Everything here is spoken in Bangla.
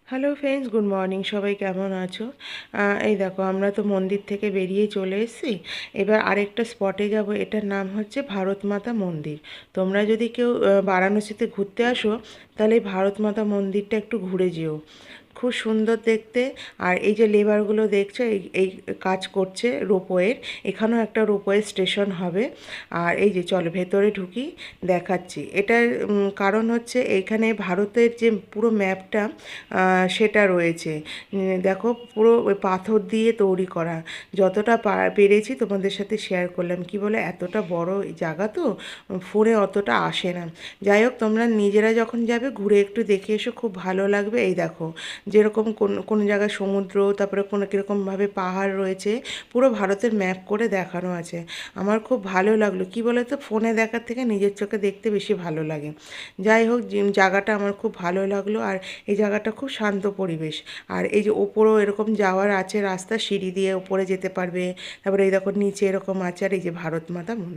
Hello friends, good morning. সবাই কেমন আছো? এই দেখো, আমরা তো মন্দির থেকে বেরিয়ে চলে এসেছি। এবার আরেকটা স্পটে যাব। এটার নাম হচ্ছে ভারত মাতা মন্দির। তোমরা যদি কেউ বারাণসীতে ঘুরতে আসো, তাহলে এই ভারত মাতা মন্দিরটা একটু ঘুরে যেও। খুব সুন্দর দেখতে। আর এই যে লেবারগুলো দেখছো, এই এই কাজ করছে রোপওয়ের। এখানেও একটা রোপওয়ে স্টেশন হবে। আর এই যে চলো ভেতরে ঢুকি, দেখাচ্ছি। এটার কারণ হচ্ছে এইখানে ভারতের যে পুরো ম্যাপটা সেটা রয়েছে। দেখো, পুরো ওই পাথর দিয়ে তৈরি করা। যতটা পেরেছি তোমাদের সাথে শেয়ার করলাম। কি বলে, এতটা বড় জায়গা তো ফোনে অতটা আসে না। যাই হোক, তোমরা নিজেরা যখন যাবে ঘুরে একটু দেখে এসো, খুব ভালো লাগবে। এই দেখো, যেরকম কোন জায়গায় সমুদ্র, তারপরে কোনো কীরকমভাবে পাহাড় রয়েছে, পুরো ভারতের ম্যাপ করে দেখানো আছে। আমার খুব ভালো লাগলো। কি বলে তো, ফোনে দেখার থেকে নিজের চোখে দেখতে বেশি ভালো লাগে। যাই হোক, জায়গাটা আমার খুব ভালো লাগলো। আর এই জায়গাটা খুব শান্ত পরিবেশ। আর এই যে ওপরেও এরকম যাওয়ার আছে রাস্তা, সিঁড়ি দিয়ে ওপরে যেতে পারবে। তারপরে এই দেখো নিচে এরকম আছে। আর এই যে ভারত মাতা মন্দির।